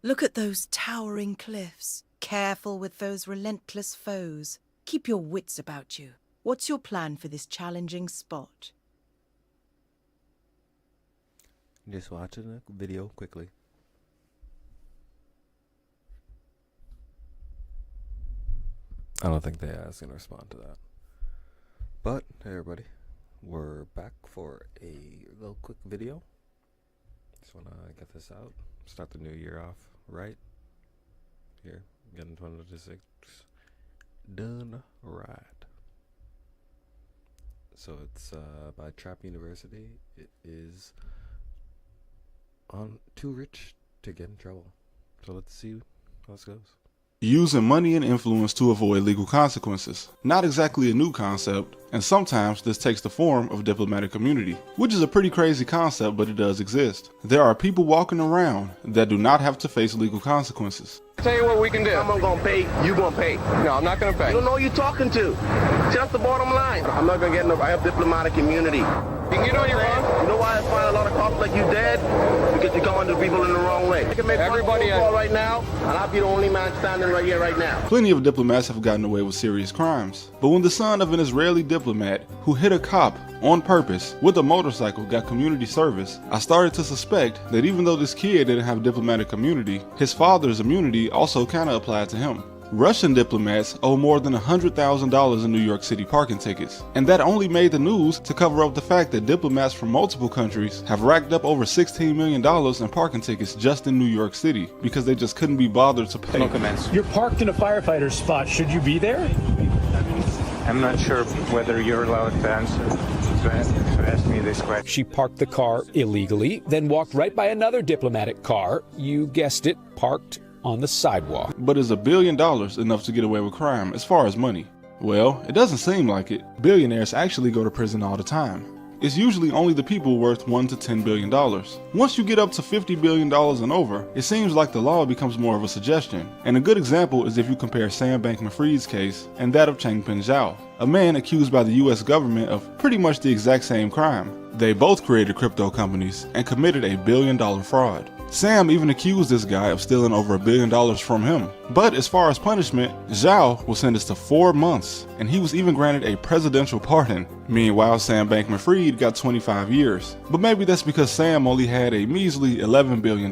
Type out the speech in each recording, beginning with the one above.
Look at those towering cliffs. Careful with those relentless foes. Keep your wits about you. What's your plan for this challenging spot? Just watching a video quickly. I don't think the AI is going to respond to that. But, hey everybody, we're back for a little quick video. Just want to get this out. Start the new year off right. Here, getting 2026 done right. So it's by Trap University. It is on Too Rich to Get in Trouble. So let's see how this goes. Using money and influence to avoid legal consequences. Not exactly a new concept, and sometimes this takes the form of diplomatic immunity, which is a pretty crazy concept, but it does exist. There are people walking around that do not have to face legal consequences. Tell you what we can do. I'm gonna pay, you gonna pay. No, I'm not gonna pay. You don't know who you're talking to. Just the bottom line. I'm not gonna get no, I have diplomatic immunity. You know you're wrong. You know why I find a lot of cops like you dead? Because you're going to people in the wrong way. I can make everybody one phone call right now, and I'll be the only man standing right here right now. Plenty of diplomats have gotten away with serious crimes, but when the son of an Israeli diplomat who hit a cop on purpose with a motorcycle got community service, I started to suspect that even though this kid didn't have diplomatic immunity, his father's immunity also kinda applied to him. Russian diplomats owe more than $100,000 in New York City parking tickets, and that only made the news to cover up the fact that diplomats from multiple countries have racked up over $16 million in parking tickets just in New York City because they just couldn't be bothered to pay. You're parked in a firefighter's spot. Should you be there? I'm not sure whether you're allowed to ask me this question. She parked the car illegally, then walked right by another diplomatic car. You guessed it, parked on the sidewalk. But is $1 billion enough to get away with crime as far as money? Well, it doesn't seem like it. Billionaires actually go to prison all the time. It's usually only the people worth $1 to $10 billion. Once you get up to $50 billion and over, it seems like the law becomes more of a suggestion. And a good example is if you compare Sam Bankman-Fried's case and that of Changpeng Zhao, a man accused by the US government of pretty much the exact same crime. They both created crypto companies and committed a $1 billion fraud. Sam even accused this guy of stealing over $1 billion from him. But as far as punishment, Zhao was sentenced to 4 months, and he was even granted a presidential pardon. Meanwhile, Sam Bankman-Fried got 25 years. But maybe that's because Sam only had a measly $11 billion,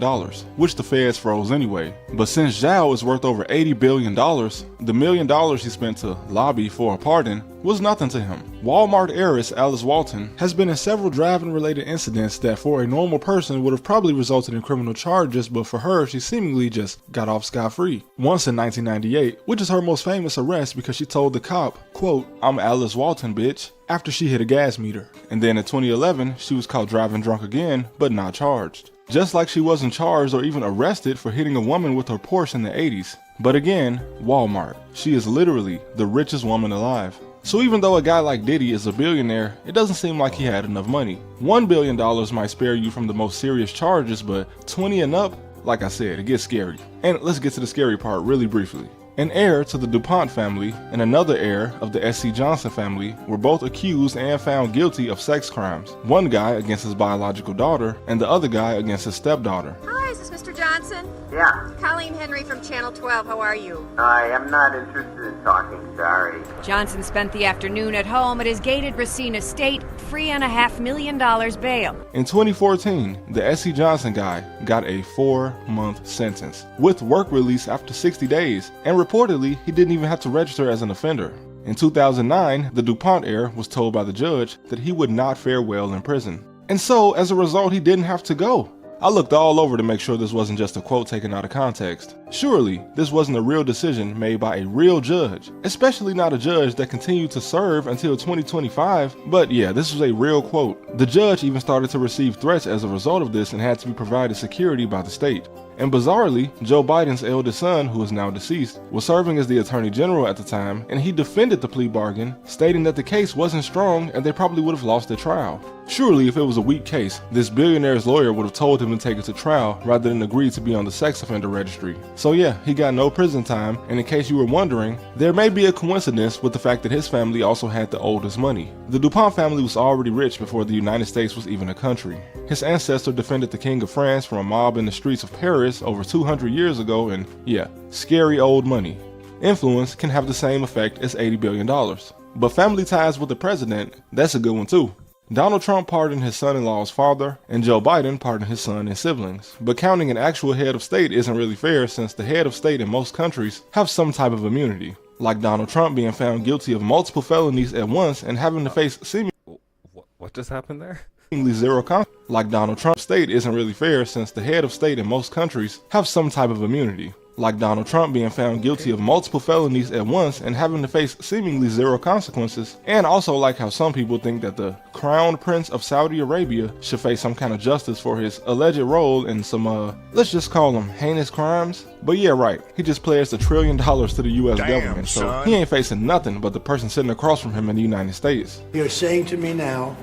which the feds froze anyway. But since Zhao is worth over $80 billion, the $1 million he spent to lobby for a pardon was nothing to him. Walmart heiress Alice Walton has been in several driving-related incidents that for a normal person would have probably resulted in criminal charges, but for her, she seemingly just got off scot-free. Once in 1998, which is her most famous arrest because she told the cop, quote, "I'm Alice Walton, bitch," after she hit a gas meter. And then in 2011, she was caught driving drunk again, but not charged. Just like she wasn't charged or even arrested for hitting a woman with her Porsche in the 80s. But again, Walmart. She is literally the richest woman alive. So even though a guy like Diddy is a billionaire, it doesn't seem like he had enough money. $1 billion might spare you from the most serious charges, but 20 and up, like I said, it gets scary. And let's get to the scary part really briefly. An heir to the DuPont family and another heir of the S.C. Johnson family were both accused and found guilty of sex crimes. One guy against his biological daughter and the other guy against his stepdaughter. Hi, is this Mr. Johnson? Yeah. Colleen Henry from Channel 12. How are you? I am not interested in talking, sorry. Johnson spent the afternoon at home at his gated Racine estate, free on a $500,000 bail. In 2014, the S.C. Johnson guy got a 4-month sentence with work release after 60 days, and reportedly, he didn't even have to register as an offender. In 2009, the DuPont heir was told by the judge that he would not fare well in prison. And so, as a result, he didn't have to go. I looked all over to make sure this wasn't just a quote taken out of context. Surely, this wasn't a real decision made by a real judge, especially not a judge that continued to serve until 2025. But yeah, this was a real quote. The judge even started to receive threats as a result of this and had to be provided security by the state. And bizarrely, Joe Biden's eldest son, who is now deceased, was serving as the attorney general at the time, and he defended the plea bargain, stating that the case wasn't strong and they probably would have lost the trial. Surely, if it was a weak case, this billionaire's lawyer would have told him to take it to trial rather than agree to be on the sex offender registry. So So yeah, he got no prison time, and in case you were wondering, there may be a coincidence with the fact that his family also had the oldest money. The DuPont family was already rich before the United States was even a country. His ancestor defended the King of France from a mob in the streets of Paris over 200 years ago, and yeah, scary old money. Influence can have the same effect as $80 billion. But family ties with the president, that's a good one too. Donald Trump pardoned his son-in-law's father, and Joe Biden pardoned his son and siblings. But counting an actual head of state isn't really fair, since the head of state in most countries have some type of immunity. Like Donald Trump being found guilty of multiple felonies at once and having to face seemingly What just happened there? zero consequences. Like Donald Trump's state isn't really fair, since the head of state in most countries have some type of immunity. Like Donald Trump being found guilty of multiple felonies at once and having to face seemingly zero consequences. And also like how some people think that the Crown Prince of Saudi Arabia should face some kind of justice for his alleged role in some, let's just call them heinous crimes. But yeah, right, he just pledged $1 trillion to the US government, so he ain't facing nothing but the person sitting across from him in the United States. You're saying to me now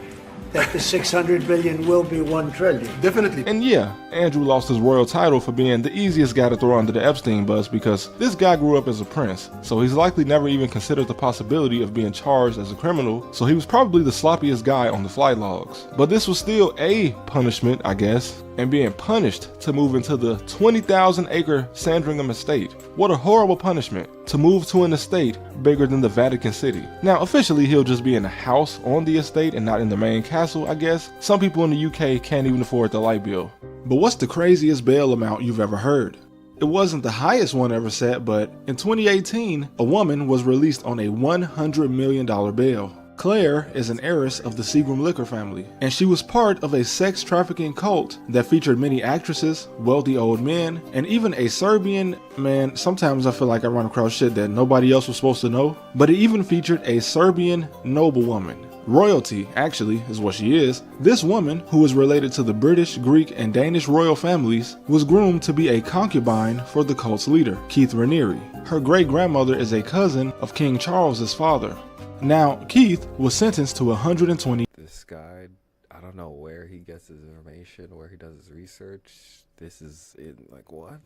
that the 600 billion will be 1 trillion. Definitely. And yeah, Andrew lost his royal title for being the easiest guy to throw under the Epstein bus, because this guy grew up as a prince, so he's likely never even considered the possibility of being charged as a criminal, so he was probably the sloppiest guy on the flight logs. But this was still a punishment, I guess, and being punished to move into the 20,000 acre Sandringham estate. What a horrible punishment, to move to an estate bigger than the Vatican City. Now officially he'll just be in a house on the estate and not in the main castle, I guess. Some people in the UK can't even afford the light bill. But what's the craziest bail amount you've ever heard? It wasn't the highest one ever set, but in 2018, a woman was released on a $100 million bail. Claire is an heiress of the Seagram liquor family, and she was part of a sex trafficking cult that featured many actresses, wealthy old men, and even a Serbian man. Sometimes I feel like I run across shit that nobody else was supposed to know, but it even featured a Serbian noblewoman. Royalty, actually, is what she is. This woman, who is related to the British, Greek, and Danish royal families, was groomed to be a concubine for the cult's leader, Keith Raniere. Her great-grandmother is a cousin of King Charles's father. Now, Keith was sentenced to 120. This guy, I don't know where he gets his information, where he does his research. This is it, like, what?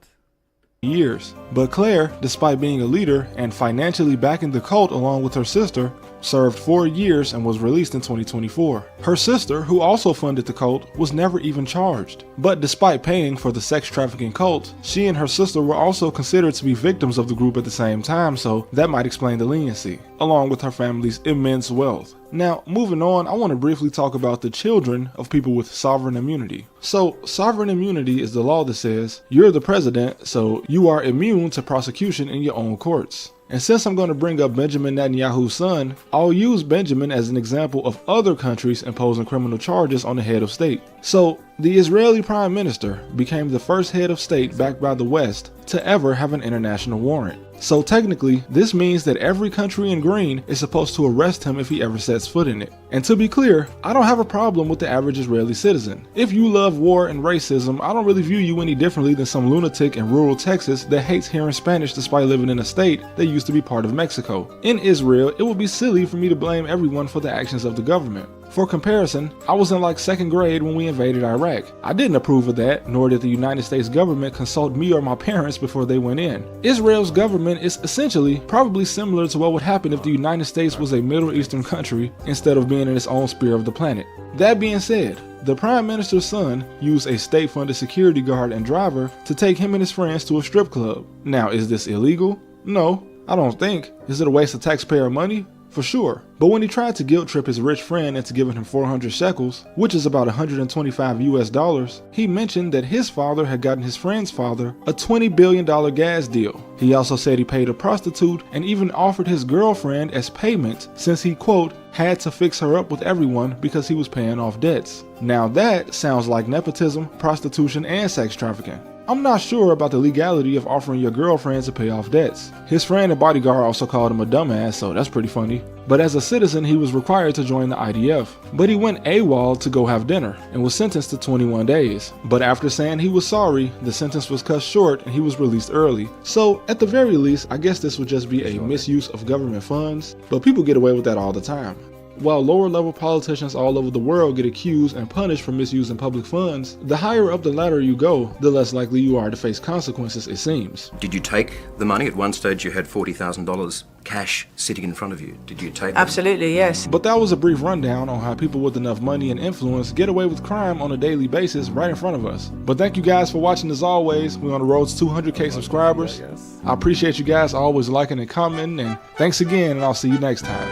Years. But Claire, despite being a leader and financially backing the cult along with her sister, served 4 years and was released in 2024. Her sister, who also funded the cult, was never even charged. But despite paying for the sex trafficking cult, she and her sister were also considered to be victims of the group at the same time, so that might explain the leniency, along with her family's immense wealth. Now, moving on, I want to briefly talk about the children of people with sovereign immunity. So, sovereign immunity is the law that says you're the president, so you are immune to prosecution in your own courts. And since I'm going to bring up Benjamin Netanyahu's son, I'll use Benjamin as an example of other countries imposing criminal charges on the head of state. So, the Israeli prime minister became the first head of state backed by the West to ever have an international warrant. So technically, this means that every country in green is supposed to arrest him if he ever sets foot in it. And to be clear, I don't have a problem with the average Israeli citizen. If you love war and racism, I don't really view you any differently than some lunatic in rural Texas that hates hearing Spanish despite living in a state that used to be part of Mexico. In Israel, it would be silly for me to blame everyone for the actions of the government. For comparison, I was in like 2nd grade when we invaded Iraq. I didn't approve of that, nor did the United States government consult me or my parents before they went in. Israel's government is essentially probably similar to what would happen if the United States was a Middle Eastern country instead of being in its own sphere of the planet. That being said, the Prime Minister's son used a state-funded security guard and driver to take him and his friends to a strip club. Now, is this illegal? No, I don't think. Is it a waste of taxpayer money? For sure. But when he tried to guilt trip his rich friend into giving him 400 shekels, which is about $125 US, he mentioned that his father had gotten his friend's father a $20 billion gas deal. He also said he paid a prostitute and even offered his girlfriend as payment since he, quote, had to fix her up with everyone because he was paying off debts. Now that sounds like nepotism, prostitution, and sex trafficking. I'm not sure about the legality of offering your girlfriend to pay off debts. His friend and bodyguard also called him a dumbass, so that's pretty funny. But as a citizen, he was required to join the IDF. But he went AWOL to go have dinner and was sentenced to 21 days. But after saying he was sorry, the sentence was cut short and he was released early. So at the very least, I guess this would just be a misuse of government funds, but people get away with that all the time. While lower level politicians all over the world get accused and punished for misusing public funds, the higher up the ladder you go, the less likely you are to face consequences, it seems. Did you take the money? At one stage you had $40,000 cash sitting in front of you. Did you take it? Absolutely, yes. But that was a brief rundown on how people with enough money and influence get away with crime on a daily basis right in front of us. But thank you guys for watching as always. We're on the road to 200K subscribers. I appreciate you guys always liking and commenting, and thanks again, and I'll see you next time.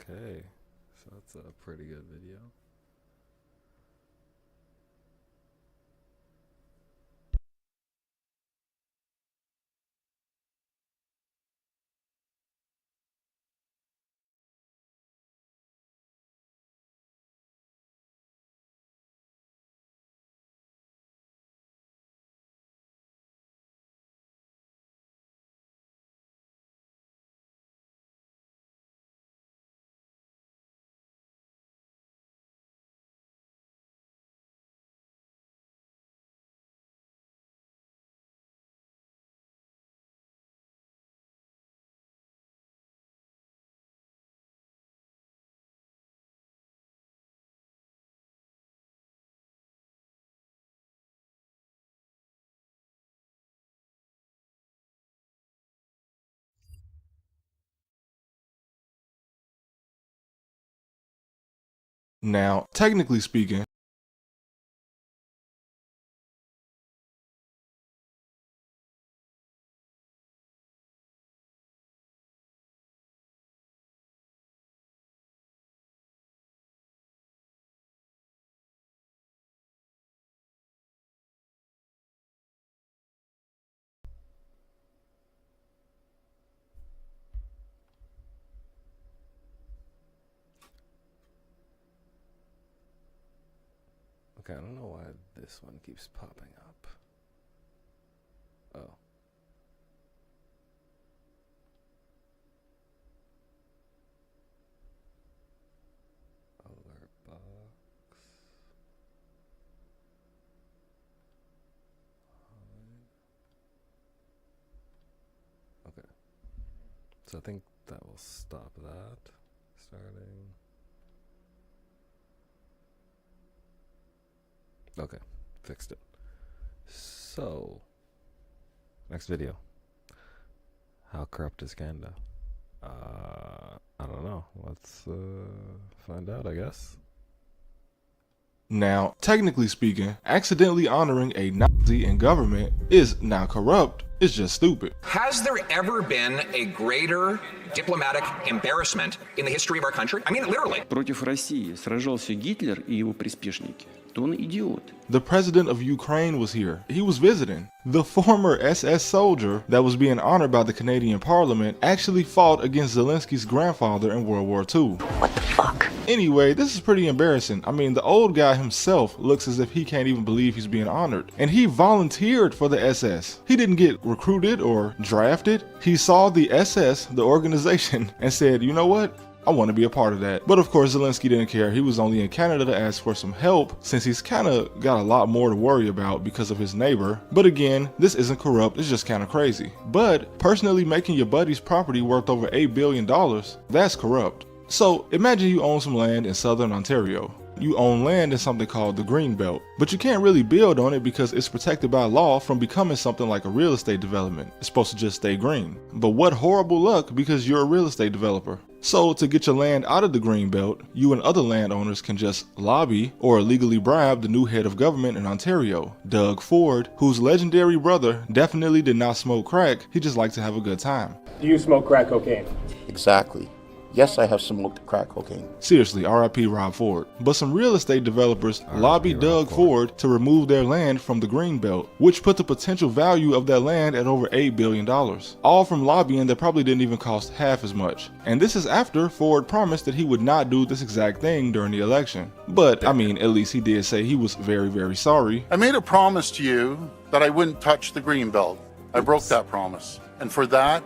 Okay, so that's a pretty good video. Now, technically speaking, Okay, I don't know why this one keeps popping up. Oh. Alert box. Okay. So I think that will stop that. Starting. Okay, fixed it. So, next video. How corrupt is Canada? I don't know. Let's find out, I guess. Now, technically speaking, accidentally honoring a Nazi in government is not corrupt, it's just stupid. Has there ever been a greater diplomatic embarrassment in the history of our country? I mean, literally. Против России сражался Гитлер и его приспешники. То он идиот. The president of Ukraine was here. He was visiting. The former SS soldier that was being honored by the Canadian Parliament actually fought against Zelensky's grandfather in World War II. What the fuck? Anyway, this is pretty embarrassing. I mean, the old guy himself looks as if he can't even believe he's being honored. And he volunteered for the SS. He didn't get recruited or drafted. He saw the SS, the organization, and said, you know what? I want to be a part of that. But of course, Zelensky didn't care. He was only in Canada to ask for some help since he's kind of got a lot more to worry about because of his neighbor. But again, this isn't corrupt. It's just kind of crazy. But personally making your buddy's property worth over $8 billion, that's corrupt. So imagine you own some land in southern Ontario. You own land in something called the Green Belt, but you can't really build on it because it's protected by law from becoming something like a real estate development. It's supposed to just stay green. But what horrible luck because you're a real estate developer. So to get your land out of the Green Belt, you and other landowners can just lobby or illegally bribe the new head of government in Ontario, Doug Ford, whose legendary brother definitely did not smoke crack, he just liked to have a good time. Do you smoke crack cocaine? Exactly. Yes, I have smoked crack cocaine. Seriously, RIP Rob Ford. But some real estate developers lobbied Doug Ford to remove their land from the Green Belt, which put the potential value of that land at over $8 billion. All from lobbying that probably didn't even cost half as much. And this is after Ford promised that he would not do this exact thing during the election. But, I mean, at least he did say he was very, very sorry. I made a promise to you that I wouldn't touch the Green Belt. I broke that promise. And for that,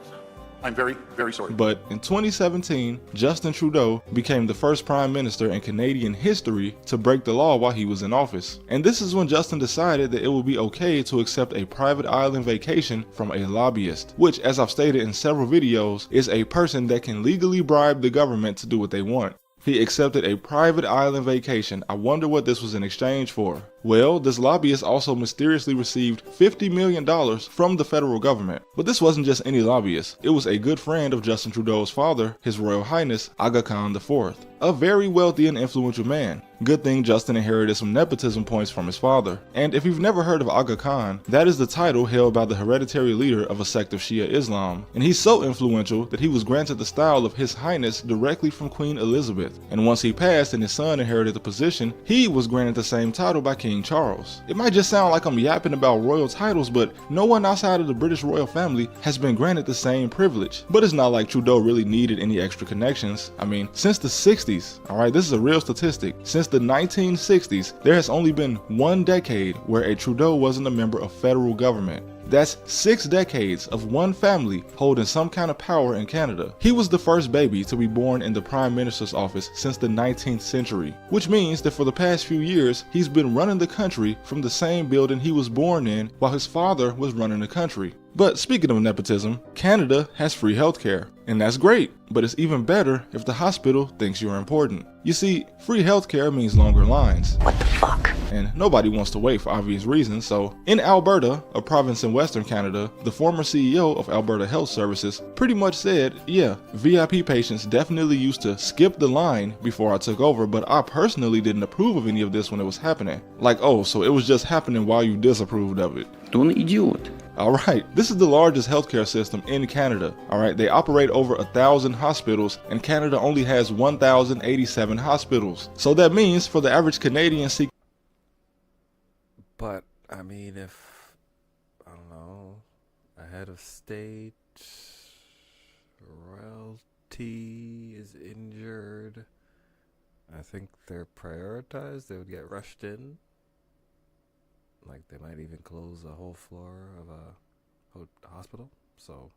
I'm very, very sorry. But in 2017, Justin Trudeau became the first prime minister in Canadian history to break the law while he was in office. And this is when Justin decided that it would be okay to accept a private island vacation from a lobbyist, which, as I've stated in several videos, is a person that can legally bribe the government to do what they want. He accepted a private island vacation. I wonder what this was in exchange for. Well, this lobbyist also mysteriously received $50 million from the federal government. But this wasn't just any lobbyist. It was a good friend of Justin Trudeau's father, His Royal Highness Aga Khan IV, a very wealthy and influential man. Good thing Justin inherited some nepotism points from his father. And if you've never heard of Aga Khan, that is the title held by the hereditary leader of a sect of Shia Islam. And he's so influential that he was granted the style of His Highness directly from Queen Elizabeth. And once he passed and his son inherited the position, he was granted the same title by King Charles. It might just sound like I'm yapping about royal titles, but no one outside of the British royal family has been granted the same privilege. But it's not like Trudeau really needed any extra connections. I mean, since the 60s, alright, this is a real statistic. Since the 1960s, there has only been one decade where a Trudeau wasn't a member of federal government. That's 6 decades of one family holding some kind of power in Canada. He was the first baby to be born in the Prime Minister's office since the 19th century, which means that for the past few years, he's been running the country from the same building he was born in while his father was running the country. But speaking of nepotism, Canada has free healthcare, and that's great, but it's even better if the hospital thinks you're important. You see, free healthcare means longer lines. What the fuck? And nobody wants to wait for obvious reasons, so in Alberta, a province in Western Canada, the former CEO of Alberta Health Services pretty much said, yeah, VIP patients definitely used to skip the line before I took over, but I personally didn't approve of any of this when it was happening. Like, oh, so it was just happening while you disapproved of it. Он идиот. Alright, this is the largest healthcare system in Canada. Alright, they operate over 1,000 hospitals, and Canada only has 1,087 hospitals. So that means for the average Canadian seeking. But, I mean, if, I don't know, a head of state, royalty is injured, I think they're prioritized, they would get rushed in. Like, they might even close a whole floor of a hospital. So,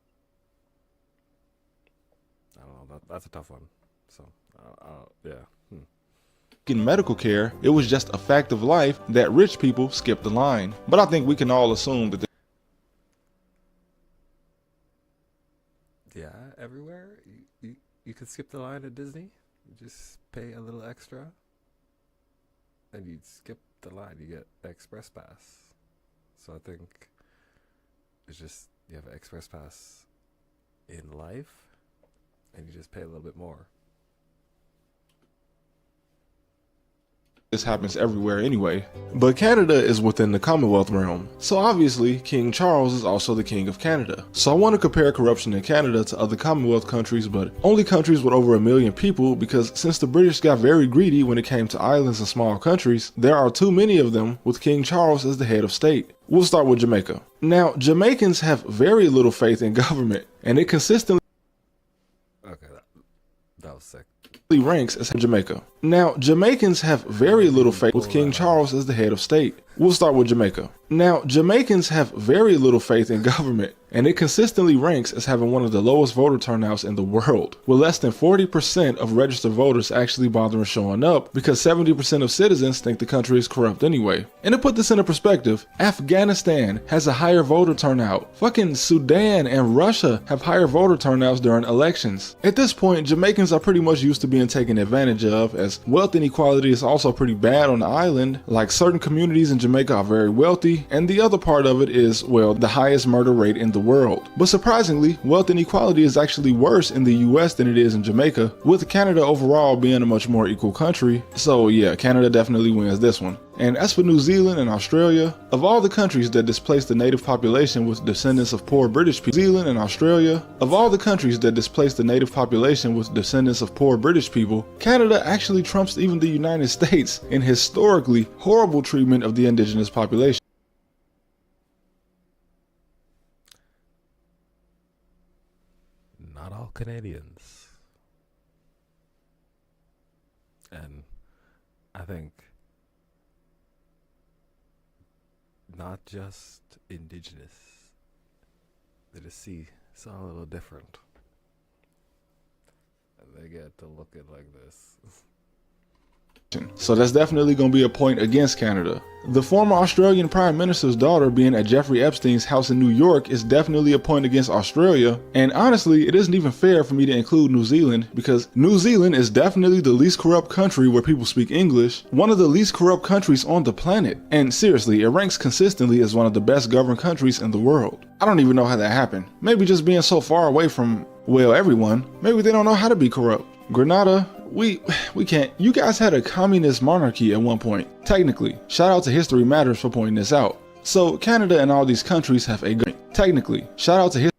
I don't know. That's a tough one. So, yeah. In medical care, it was just a fact of life that rich people skipped the line. But I think we can all assume that Yeah, everywhere. You could skip the line at Disney. You just pay a little extra. And you'd skip the line, you get express pass. So I think it's just you have an express pass in life and you just pay a little bit more. this happens everywhere anyway. But Canada is within the Commonwealth realm, so obviously King Charles is also the King of Canada. So I want to compare corruption in Canada to other Commonwealth countries, but only countries with over 1 million people, because since the British got very greedy when it came to islands and small countries, there are too many of them with King Charles as the head of state. We'll start with Jamaica. Now, Jamaicans have very little faith in government, and it consistently that was sick. ranks as Jamaica. Now, Jamaicans have very little faith with King Charles as the head of state. We'll start with Jamaica. Now, Jamaicans have very little faith in government, and it consistently ranks as having one of the lowest voter turnouts in the world, with less than 40% of registered voters actually bothering showing up because 70% of citizens think the country is corrupt anyway. And to put this into perspective, Afghanistan has a higher voter turnout. Fucking Sudan and Russia have higher voter turnouts during elections. At this point, Jamaicans are pretty much used to being taken advantage of, as wealth inequality is also pretty bad on the island. Like, certain communities in Jamaica are very wealthy, and the other part of it is, well, the highest murder rate in the world. But surprisingly, wealth inequality is actually worse in the US than it is in Jamaica, with Canada overall being a much more equal country. So yeah, Canada definitely wins this one. And as for New Zealand and Australia, of all the countries that displaced the native population with descendants of poor British people, Canada actually trumps even the United States in historically horrible treatment of the indigenous population. Not all Canadians. And I think not just indigenous. The sea saw a little different. they get to look at like this. So that's definitely going to be a point against Canada. The former Australian Prime Minister's daughter being at Jeffrey Epstein's house in New York is definitely a point against Australia. And honestly, it isn't even fair for me to include New Zealand, because New Zealand is definitely the least corrupt country where people speak English, one of the least corrupt countries on the planet. And seriously, it ranks consistently as one of the best governed countries in the world. I don't even know how that happened. Maybe just being so far away from, well, everyone. Maybe they don't know how to be corrupt. Grenada, we can't. You guys had a communist monarchy at one point. Technically, shout out to History Matters for pointing this out. So Canada and all these countries have a technically, shout out to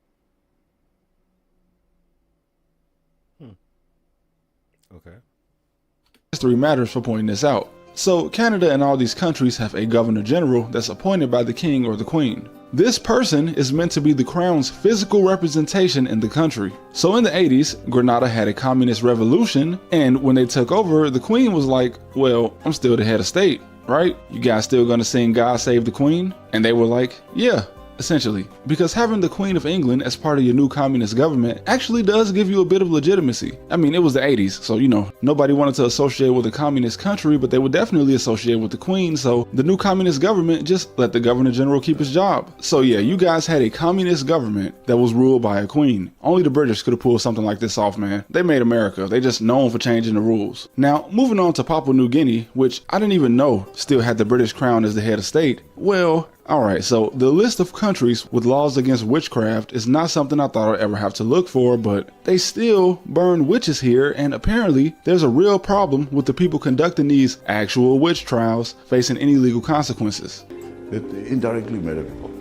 History Matters for pointing this out. So Canada and all these countries have a governor general that's appointed by the king or the queen. This person is meant to be the crown's physical representation in the country. So in the 80s, Grenada had a communist revolution, and when they took over, the queen was like, well, I'm still the head of state, right? You guys still gonna sing God Save the Queen? And they were like, yeah. Essentially, because having the Queen of England as part of your new communist government actually does give you a bit of legitimacy. I mean, it was the 80s, so you know, nobody wanted to associate with a communist country, but they would definitely associate with the Queen, so the new communist government just let the Governor General keep his job. So yeah, you guys had a communist government that was ruled by a queen. Only the British could have pulled something like this off, man. They made America. They just known for changing the rules. Now, moving on to Papua New Guinea, which I didn't even know still had the British crown as the head of state. Well, alright, so the list of countries with laws against witchcraft is not something I thought I'd ever have to look for, but they still burn witches here, and apparently there's a real problem with the people conducting these actual witch trials facing any legal consequences. That indirectly matter people,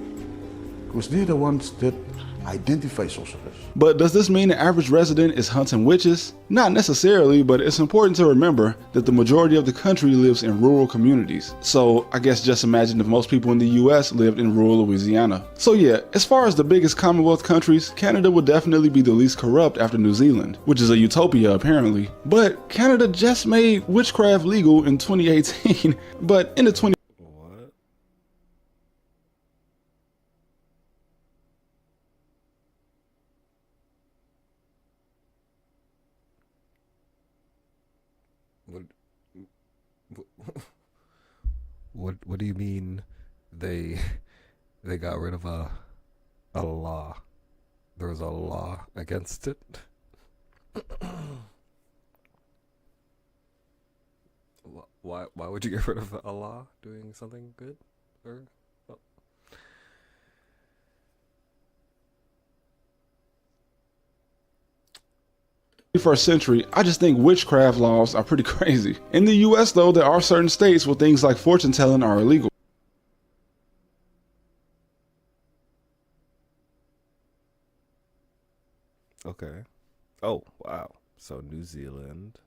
because they're the ones that identify sorcerers. But does this mean the average resident is hunting witches? Not necessarily, but it's important to remember that the majority of the country lives in rural communities. So I guess just imagine if most people in the US lived in rural Louisiana. So yeah, as far as the biggest Commonwealth countries, Canada would definitely be the least corrupt after New Zealand, which is a utopia apparently. But Canada just made witchcraft legal in 2018, but in the What do you mean they got rid of a law? There was a law against it? Why would you get rid of a law doing something good? Or 21st century, I just think witchcraft laws are pretty crazy. In the US though, there are certain states where things like fortune telling are illegal. Okay. Oh, wow. So New Zealand,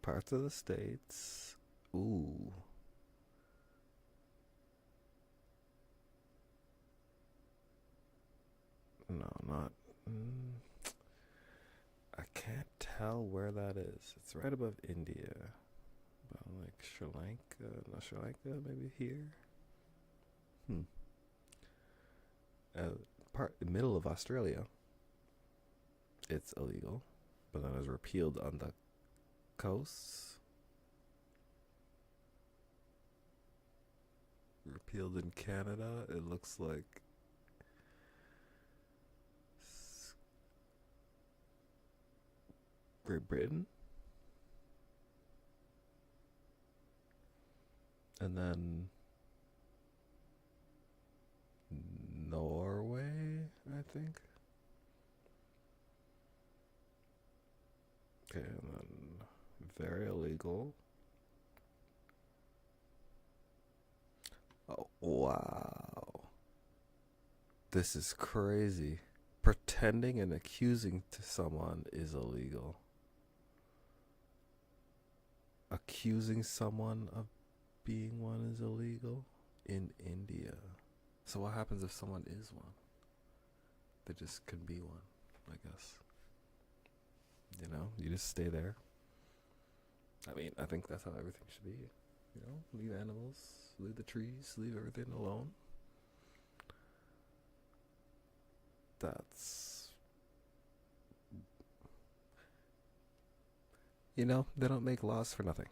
parts of the States. Ooh. No, not. I can't tell where that is. It's right above India. About like Sri Lanka. Not Sri Lanka, maybe here. Middle of Australia. It's illegal, but then it was repealed on the coasts. Repealed in Canada, it looks like. Great Britain. And then Norway, I think. Okay, and then very illegal. Oh, wow. This is crazy. Pretending and accusing to someone is illegal. Accusing someone of being one is illegal in India. So what happens if someone is one? They just can be one, I guess. You know, you just stay there. I mean, I think that's how everything should be. You know, leave animals, leave the trees, leave everything alone. That's You know, they don't make laws for nothing.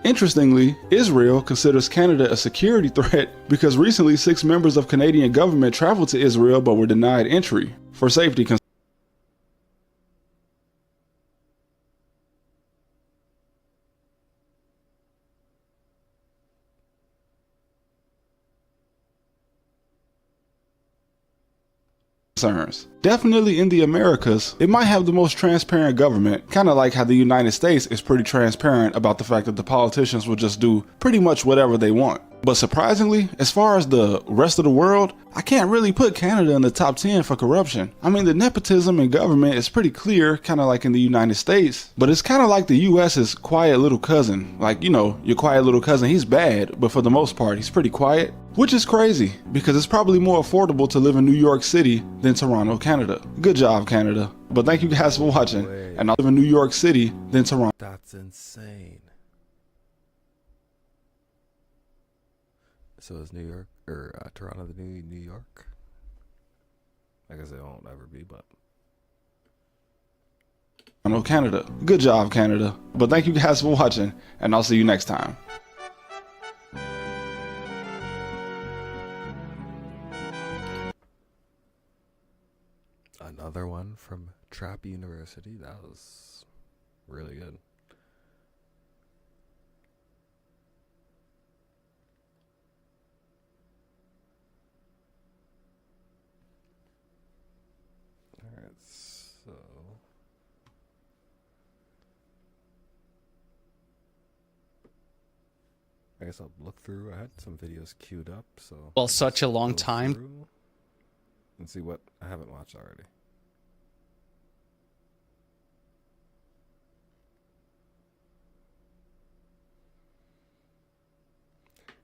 Interestingly, Israel considers Canada a security threat because recently 6 members of Canadian government traveled to Israel but were denied entry for safety concerns. Definitely in the Americas, it might have the most transparent government, kind of like how the United States is pretty transparent about the fact that the politicians will just do pretty much whatever they want. But surprisingly, as far as the rest of the world, I can't really put Canada in the top 10 for corruption. I mean, the nepotism in government is pretty clear, kind of like in the United States, but it's kind of like the US's quiet little cousin. Like, you know, your quiet little cousin, he's bad, but for the most part, he's pretty quiet. Which is crazy, because it's probably more affordable to live in New York City than Toronto, Canada. Good job, Canada. But thank you guys for watching. And I live in New York City than Toronto. That's insane. So is New York, or Toronto the new New York? I guess it won't ever be, but... Canada. Good job, Canada. But thank you guys for watching, and I'll see you next time. Another one from Trap University. That was really good. Alright, so I guess I'll look through. I had some videos queued up, so Well, such a long time. And see what I haven't watched already.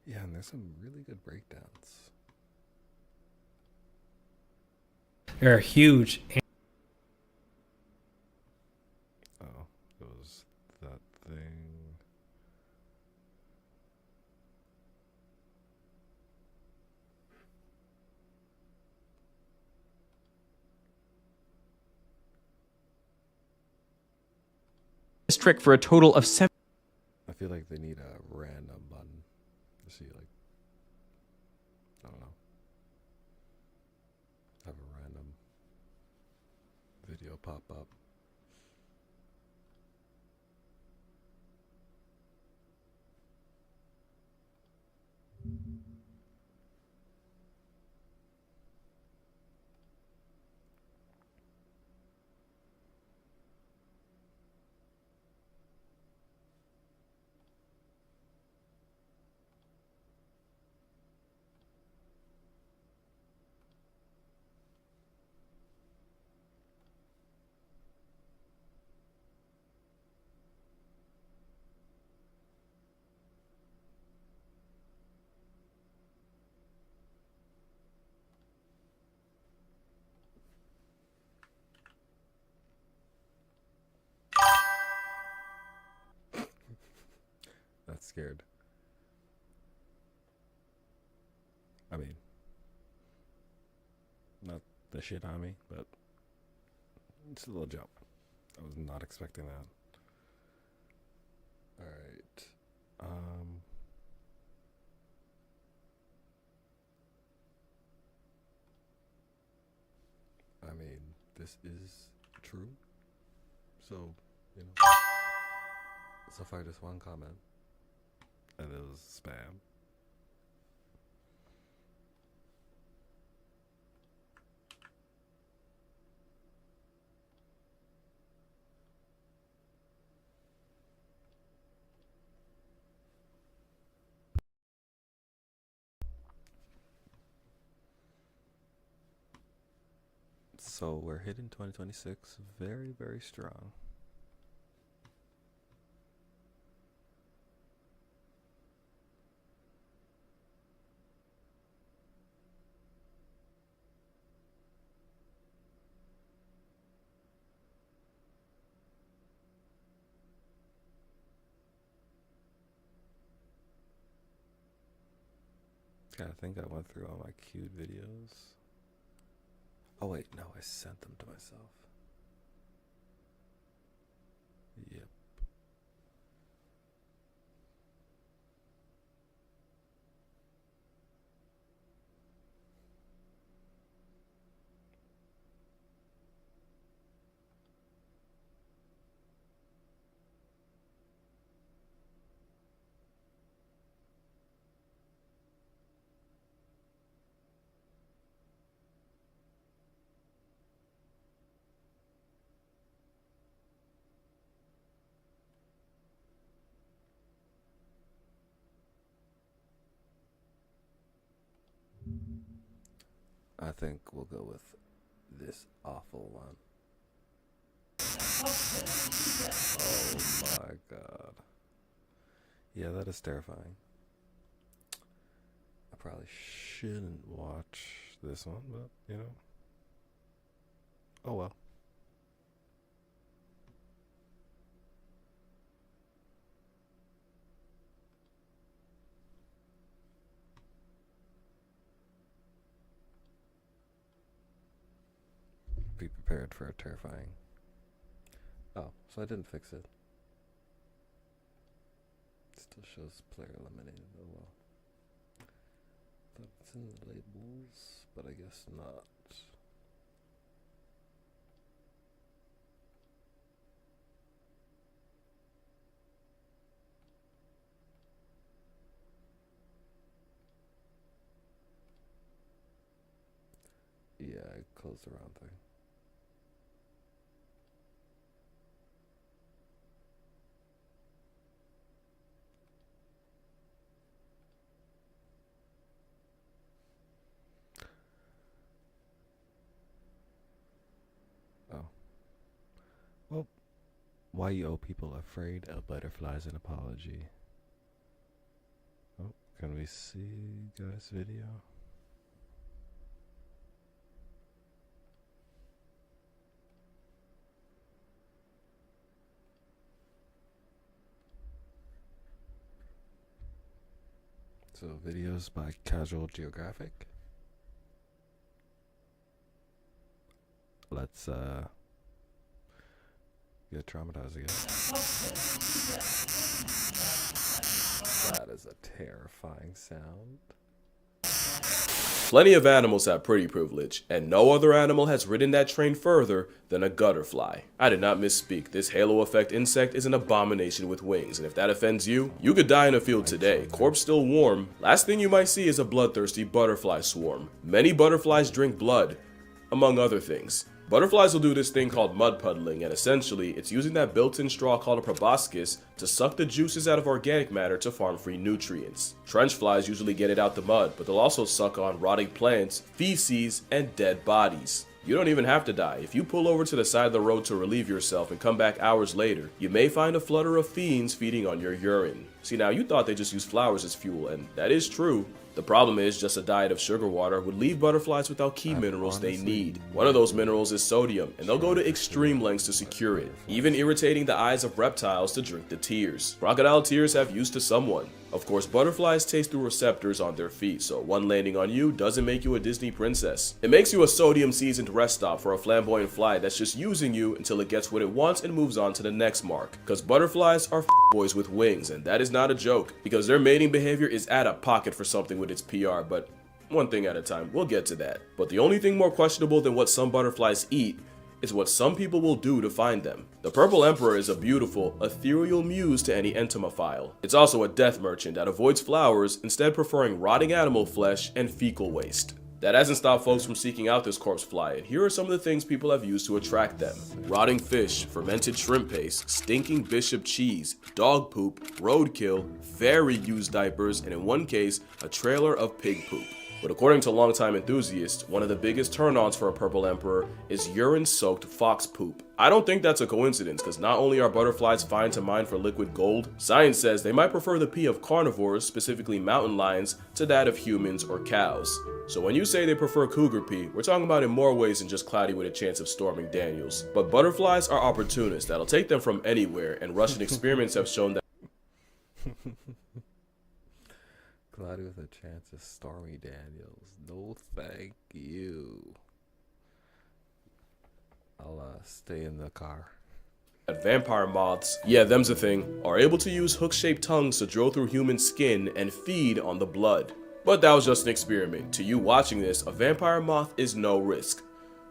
Yeah, and there's some really good breakdowns. They're huge. Oh, it was that thing. This trick for a total of 7. I feel like they need a random button to see, like, I don't know, have a random video pop up. That's scared. I mean, not the shit on me, but it's a little jump. I was not expecting that. Alright. I mean, this is true. So, you know. So far, just one comment. And it was spam. So we're hitting 2026 very, very strong. I think I went through all my queued videos. Oh wait, no, I sent them to myself. Yep. I think we'll go with this awful one. Oh my god. Yeah, that is terrifying. I probably shouldn't watch this one, but you know. Oh well. Be prepared for a terrifying. Oh, so I didn't fix it. Still shows player eliminated. Oh well. Thought it's in the labels, but I guess not. Yeah, I closed the wrong thing. Oh. Well, why you owe people afraid of butterflies an apology? Oh, can we see guys' video? So videos by Casual Geographic. Let's get traumatized again. That is a terrifying sound. Plenty of animals have pretty privilege, and no other animal has ridden that train further than a gutterfly. I did not misspeak. This halo effect insect is an abomination with wings, and if that offends you, you could die in a field today, corpse still warm. Last thing you might see is a bloodthirsty butterfly swarm. Many butterflies drink blood, among other things. Butterflies will do this thing called mud puddling, and essentially, it's using that built-in straw called a proboscis to suck the juices out of organic matter to farm free nutrients. Trench flies usually get it out the mud, but they'll also suck on rotting plants, feces, and dead bodies. You don't even have to die. If you pull over to the side of the road to relieve yourself and come back hours later, you may find a flutter of fiends feeding on your urine. See, now you thought they just used flowers as fuel, and that is true. The problem is just a diet of sugar water would leave butterflies without key minerals they need. One of those minerals is sodium, and they'll go to extreme lengths to secure it, even irritating the eyes of reptiles to drink the tears. Crocodile tears have use to someone. Of course, butterflies taste through receptors on their feet, so one landing on you doesn't make you a Disney princess. It makes you a sodium-seasoned rest stop for a flamboyant fly that's just using you until it gets what it wants and moves on to the next mark. Because butterflies are boys with wings, and that is not a joke, because their mating behavior is at a pocket for something with its PR, but one thing at a time, we'll get to that. But the only thing more questionable than what some butterflies eat is what some people will do to find them. The Purple Emperor is a beautiful, ethereal muse to any entomophile. It's also a death merchant that avoids flowers, instead preferring rotting animal flesh and fecal waste. That hasn't stopped folks from seeking out this corpse fly, and here are some of the things people have used to attract them. Rotting fish, fermented shrimp paste, stinking bishop cheese, dog poop, roadkill, very used diapers, and in one case, a trailer of pig poop. But according to longtime enthusiasts, one of the biggest turn-ons for a Purple Emperor is urine-soaked fox poop. I don't think that's a coincidence, because not only are butterflies fine to mine for liquid gold, science says they might prefer the pee of carnivores, specifically mountain lions, to that of humans or cows. So when you say they prefer cougar pee, we're talking about in more ways than just cloudy with a chance of storming Daniels. But butterflies are opportunists that'll take them from anywhere, and Russian experiments have shown that Cloudy with a chance of Stormy Daniels. No thank you. I'll stay in the car. Vampire moths, yeah, them's a thing, are able to use hook-shaped tongues to drill through human skin and feed on the blood. But that was just an experiment. To you watching this, a vampire moth is no risk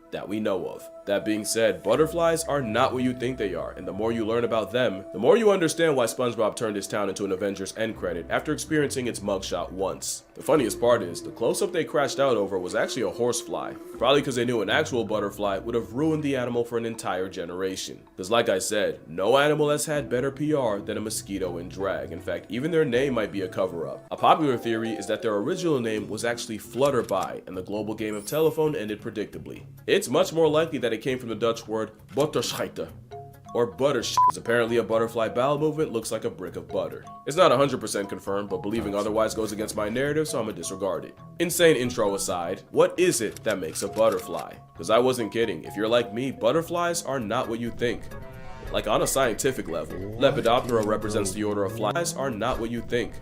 that we know of. That being said, butterflies are not what you think they are, and the more you learn about them, the more you understand why SpongeBob turned his town into an Avengers end credit after experiencing its mugshot once. The funniest part is, the close-up they crashed out over was actually a horsefly, probably because they knew an actual butterfly would have ruined the animal for an entire generation. Because like I said, no animal has had better PR than a mosquito in drag. In fact, even their name might be a cover-up. A popular theory is that their original name was actually Flutterby, and the global game of telephone ended predictably. It's much more likely that it came from the Dutch word butterscheiter, or butter shit, as apparently a butterfly bowel movement looks like a brick of butter. It's not 100% confirmed, but believing otherwise goes against my narrative, so I'm gonna disregard it. Insane intro aside, what is it that makes a butterfly? Because I wasn't kidding. If you're like me, butterflies are not what you think. Like on a scientific level, Lepidoptera represents the order of flies are not what you think.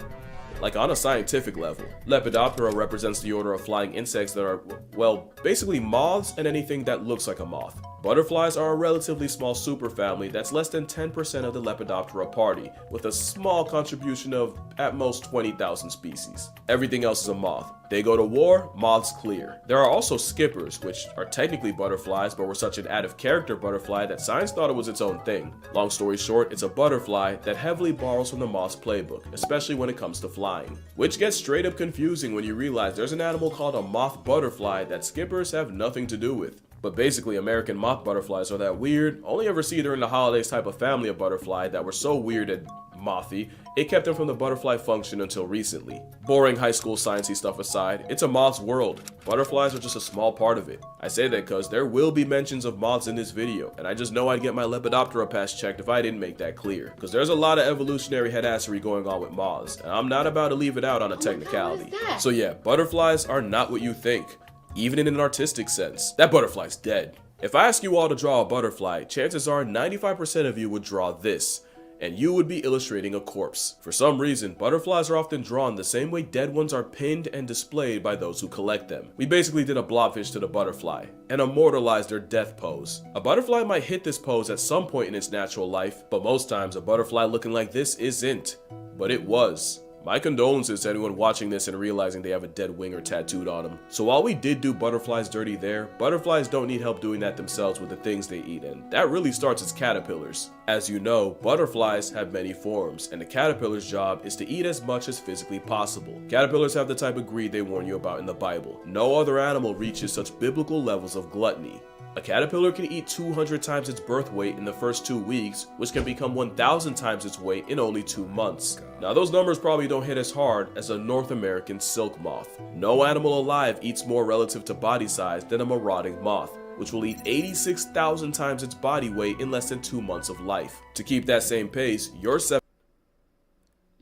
Like on a scientific level, Lepidoptera represents the order of flying insects that are, well, basically moths and anything that looks like a moth. Butterflies are a relatively small superfamily that's less than 10% of the Lepidoptera party, with a small contribution of at most 20,000 species. Everything else is a moth. They go to war, moths clear. There are also skippers, which are technically butterflies, but were such an out-of-character butterfly that science thought it was its own thing. Long story short, it's a butterfly that heavily borrows from the moth's playbook, especially when it comes to flying. Which gets straight up confusing when you realize there's an animal called a moth butterfly that skippers have nothing to do with. But basically, American moth butterflies are that weird, only ever see during the holidays type of family of butterfly that were so weird and mothy, it kept them from the butterfly function until recently. Boring high school sciencey stuff aside, it's a moth's world. Butterflies are just a small part of it. I say that because there will be mentions of moths in this video, and I just know I'd get my Lepidoptera pass checked if I didn't make that clear. Because there's a lot of evolutionary headassery going on with moths, and I'm not about to leave it out on a technicality. So yeah, butterflies are not what you think. Even in an artistic sense, that butterfly's dead. If I ask you all to draw a butterfly, chances are 95% of you would draw this, and you would be illustrating a corpse. For some reason, butterflies are often drawn the same way dead ones are pinned and displayed by those who collect them. We basically did a blobfish to the butterfly, and immortalized their death pose. A butterfly might hit this pose at some point in its natural life, but most times a butterfly looking like this isn't. But it was. My condolences to anyone watching this and realizing they have a dead winger tattooed on them. So while we did do butterflies dirty there, butterflies don't need help doing that themselves with the things they eat, and that really starts as caterpillars. As you know, butterflies have many forms, and the caterpillar's job is to eat as much as physically possible. Caterpillars have the type of greed they warn you about in the Bible. No other animal reaches such biblical levels of gluttony. A caterpillar can eat 200 times its birth weight in the first 2 weeks, which can become 1,000 times its weight in only 2 months. Now those numbers probably don't hit as hard as a North American silk moth. No animal alive eats more relative to body size than a marauding moth, which will eat 86,000 times its body weight in less than 2 months of life. To keep that same pace, your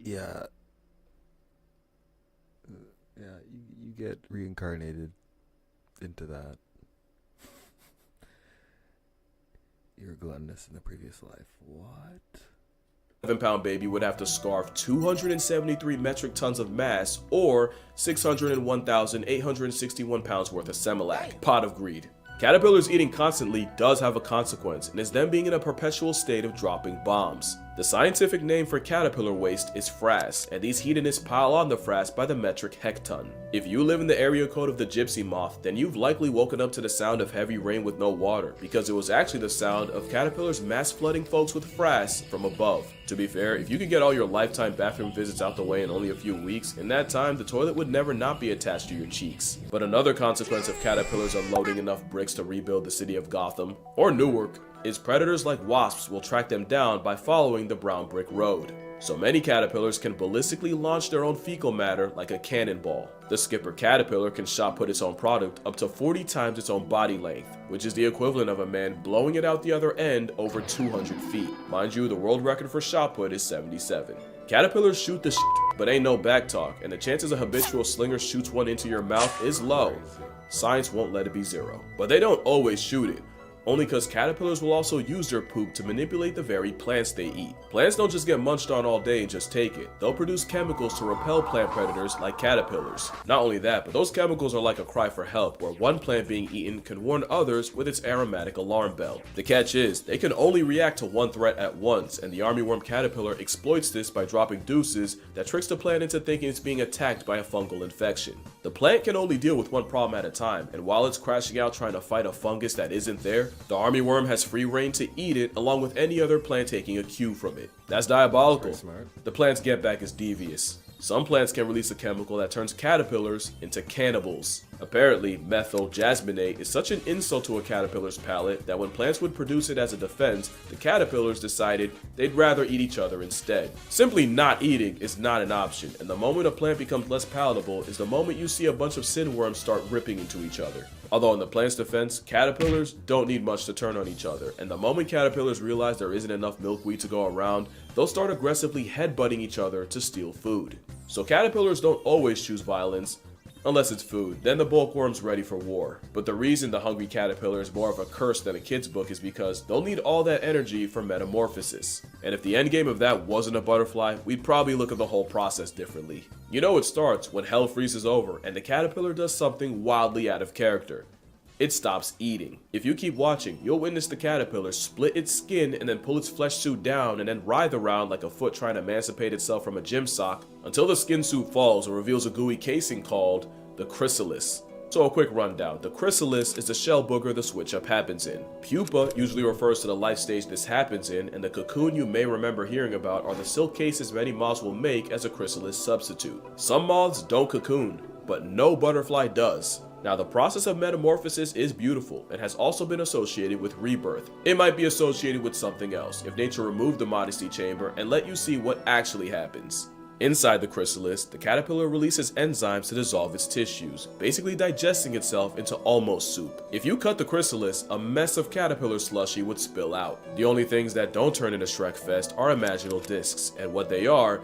you get reincarnated into that. You were gluttonous in the previous life. What? 7-pound baby would have to scarf 273 metric tons of mass or 601,861 pounds worth of Similac. Pot of greed. Caterpillars eating constantly does have a consequence, and is them being in a perpetual state of dropping bombs. The scientific name for caterpillar waste is frass, and these hedonists pile on the frass by the metric hecton. If you live in the area code of the gypsy moth, then you've likely woken up to the sound of heavy rain with no water, because it was actually the sound of caterpillars mass flooding folks with frass from above. To be fair, if you could get all your lifetime bathroom visits out the way in only a few weeks, in that time the toilet would never not be attached to your cheeks. But another consequence of caterpillars unloading enough bricks to rebuild the city of Gotham, or Newark, is predators like wasps will track them down by following the brown brick road. So many caterpillars can ballistically launch their own fecal matter like a cannonball. The skipper caterpillar can shot put its own product up to 40 times its own body length, which is the equivalent of a man blowing it out the other end over 200 feet. Mind you, the world record for shot put is 77. Caterpillars shoot the shit, but ain't no back talk, and the chances a habitual slinger shoots one into your mouth is low. Science won't let it be zero. But they don't always shoot it. Only because caterpillars will also use their poop to manipulate the very plants they eat. Plants don't just get munched on all day and just take it. They'll produce chemicals to repel plant predators like caterpillars. Not only that, but those chemicals are like a cry for help, where one plant being eaten can warn others with its aromatic alarm bell. The catch is, they can only react to one threat at once, and the armyworm caterpillar exploits this by dropping deuces that tricks the plant into thinking it's being attacked by a fungal infection. The plant can only deal with one problem at a time, and while it's crashing out trying to fight a fungus that isn't there, The armyworm has free reign to eat it along with any other plant taking a cue from it. That's diabolical. The plant's get back is devious. Some plants can release a chemical that turns caterpillars into cannibals. Apparently, methyl jasmonate is such an insult to a caterpillar's palate that when plants would produce it as a defense, the caterpillars decided they'd rather eat each other instead. Simply not eating is not an option, and the moment a plant becomes less palatable is the moment you see a bunch of sandworms start ripping into each other. Although in the plant's defense, caterpillars don't need much to turn on each other, and the moment caterpillars realize there isn't enough milkweed to go around, they'll start aggressively headbutting each other to steal food. So caterpillars don't always choose violence, unless it's food. Then the bulkworm's ready for war. But the reason the hungry caterpillar is more of a curse than a kid's book is because they'll need all that energy for metamorphosis. And if the endgame of that wasn't a butterfly, we'd probably look at the whole process differently. You know it starts when hell freezes over and the caterpillar does something wildly out of character. It stops eating. If you keep watching, you'll witness the caterpillar split its skin and then pull its flesh suit down and then writhe around like a foot trying to emancipate itself from a gym sock until the skin suit falls and reveals a gooey casing called the chrysalis. So a quick rundown. The chrysalis is the shell booger the switch up happens in. Pupa usually refers to the life stage this happens in, and the cocoon you may remember hearing about are the silk cases many moths will make as a chrysalis substitute. Some moths don't cocoon, but no butterfly does. Now, the process of metamorphosis is beautiful and has also been associated with rebirth. It might be associated with something else if nature removed the modesty chamber and let you see what actually happens. Inside the chrysalis, the caterpillar releases enzymes to dissolve its tissues, basically digesting itself into almost soup. If you cut the chrysalis, a mess of caterpillar slushy would spill out. The only things that don't turn into Shrekfest are imaginal discs, and what they are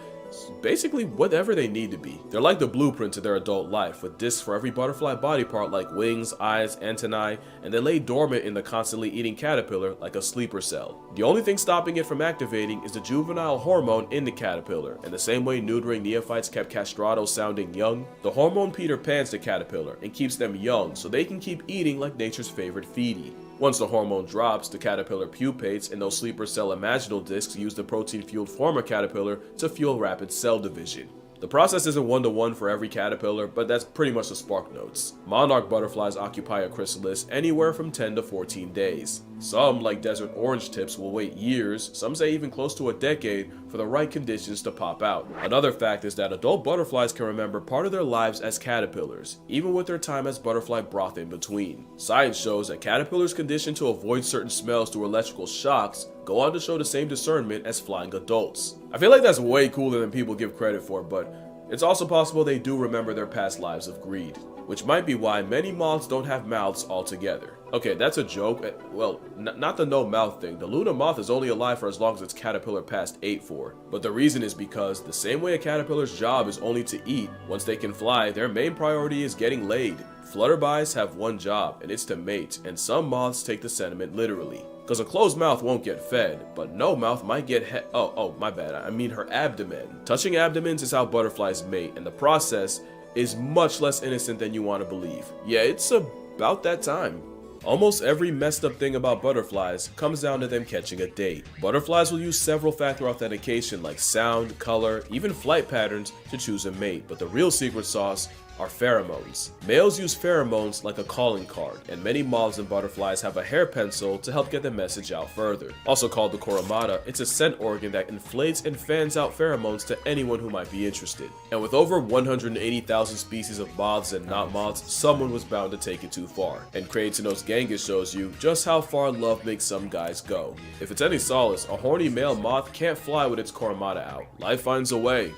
basically whatever they need to be. They're like the blueprint to their adult life, with discs for every butterfly body part like wings, eyes, antennae, and they lay dormant in the constantly eating caterpillar like a sleeper cell. The only thing stopping it from activating is the juvenile hormone in the caterpillar, and the same way neutering neophytes kept castrato sounding young, the hormone Peter Pans the caterpillar and keeps them young so they can keep eating like nature's favorite feedie. Once the hormone drops, the caterpillar pupates, and those sleeper cell imaginal discs use the protein-fueled former caterpillar to fuel rapid cell division. The process isn't one-to-one for every caterpillar, but that's pretty much the spark notes. Monarch butterflies occupy a chrysalis anywhere from 10 to 14 days. Some, like desert orange tips, will wait years, some say even close to a decade, for the right conditions to pop out. Another fact is that adult butterflies can remember part of their lives as caterpillars, even with their time as butterfly broth in between. Science shows that caterpillars conditioned to avoid certain smells through electrical shocks go on to show the same discernment as flying adults. I feel like that's way cooler than people give credit for, but it's also possible they do remember their past lives of greed, which might be why many moths don't have mouths altogether. Okay, that's a joke. Well, not the no mouth thing. The Luna moth is only alive for as long as its caterpillar past ate for. But the reason is because the same way a caterpillar's job is only to eat, once they can fly, their main priority is getting laid. Flutterbys have one job, and it's to mate, and some moths take the sentiment literally. Because a closed mouth won't get fed, but no mouth might get oh, my bad, I mean her abdomen. Touching abdomens is how butterflies mate, and the process is much less innocent than you want to believe. Yeah, it's about that time. Almost every messed up thing about butterflies comes down to them catching a date. Butterflies will use several factor authentication like sound, color, even flight patterns to choose a mate, but the real secret sauce are pheromones. Males use pheromones like a calling card, and many moths and butterflies have a hair pencil to help get the message out further. Also called the coromata, it's a scent organ that inflates and fans out pheromones to anyone who might be interested. And with over 180,000 species of moths and not moths, someone was bound to take it too far. And Crane's Genghis shows you just how far love makes some guys go. If it's any solace, a horny male moth can't fly with its coromata out. Life finds a way.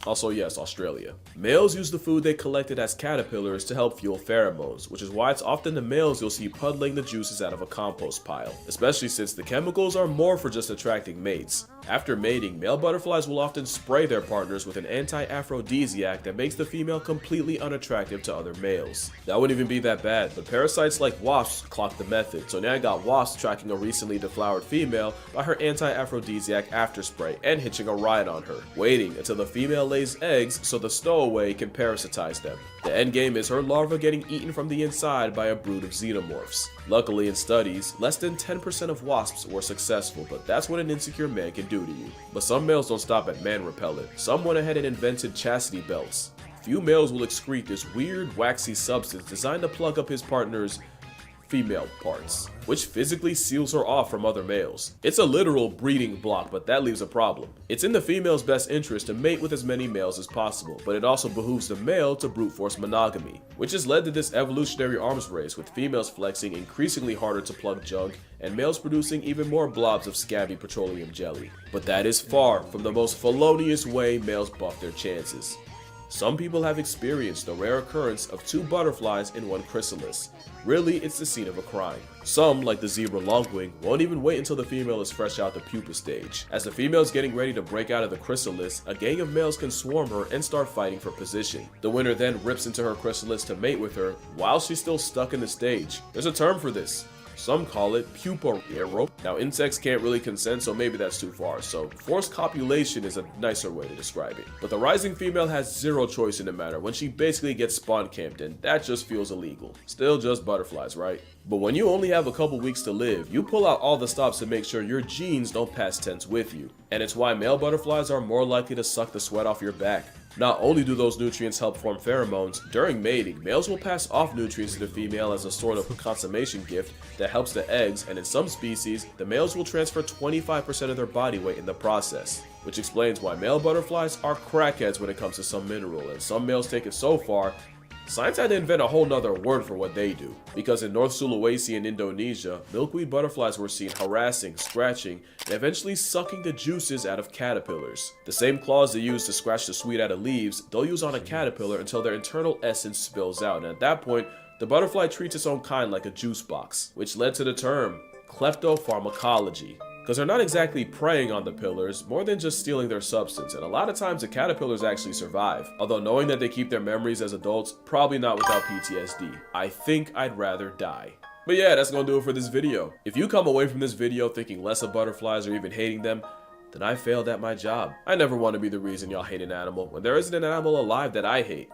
Also, yes, Australia. Males use the food they collected as caterpillars to help fuel pheromones, which is why it's often the males you'll see puddling the juices out of a compost pile, especially since the chemicals are more for just attracting mates. After mating, male butterflies will often spray their partners with an anti-aphrodisiac that makes the female completely unattractive to other males. That wouldn't even be that bad, but parasites like wasps clock the method, so now I got wasps tracking a recently deflowered female by her anti-aphrodisiac after spray and hitching a ride on her, waiting until the female lays eggs so the stowaway can parasitize them. The endgame is her larva getting eaten from the inside by a brood of xenomorphs. Luckily in studies, less than 10% of wasps were successful, but that's what an insecure man can do to you. But some males don't stop at man repellent. Some went ahead and invented chastity belts. Few males will excrete this weird waxy substance designed to plug up his partner's female parts, which physically seals her off from other males. It's a literal breeding block, but that leaves a problem. It's in the female's best interest to mate with as many males as possible, but it also behooves the male to brute force monogamy, which has led to this evolutionary arms race, with females flexing increasingly harder to plug junk and males producing even more blobs of scabby petroleum jelly. But that is far from the most felonious way males buff their chances. Some people have experienced the rare occurrence of 2 butterflies in one chrysalis. Really, it's the scene of a crime. Some, like the zebra longwing, won't even wait until the female is fresh out the pupa stage. As the female is getting ready to break out of the chrysalis, a gang of males can swarm her and start fighting for position. The winner then rips into her chrysalis to mate with her while she's still stuck in the stage. There's a term for this. Some call it pupa rope. Now, insects can't really consent, so maybe that's too far, so forced copulation is a nicer way to describe it. But the rising female has zero choice in the matter when she basically gets spawn camped, and that just feels illegal. Still just butterflies, right? But when you only have a couple weeks to live, you pull out all the stops to make sure your genes don't pass tense with you. And it's why male butterflies are more likely to suck the sweat off your back. Not only do those nutrients help form pheromones, during mating, males will pass off nutrients to the female as a sort of consummation gift that helps the eggs, and in some species, the males will transfer 25% of their body weight in the process. Which explains why male butterflies are crackheads when it comes to some mineral, and some males take it so far, science had to invent a whole nother word for what they do, because in North Sulawesi in Indonesia, milkweed butterflies were seen harassing, scratching, and eventually sucking the juices out of caterpillars. The same claws they use to scratch the sweet out of leaves, they'll use on a caterpillar until their internal essence spills out, and at that point, the butterfly treats its own kind like a juice box, which led to the term kleptopharmacology. Because they're not exactly preying on the pillars, more than just stealing their substance, and a lot of times the caterpillars actually survive. Although knowing that they keep their memories as adults, probably not without PTSD. I think I'd rather die. But yeah, that's gonna do it for this video. If you come away from this video thinking less of butterflies or even hating them, then I failed at my job. I never want to be the reason y'all hate an animal when there isn't an animal alive that I hate.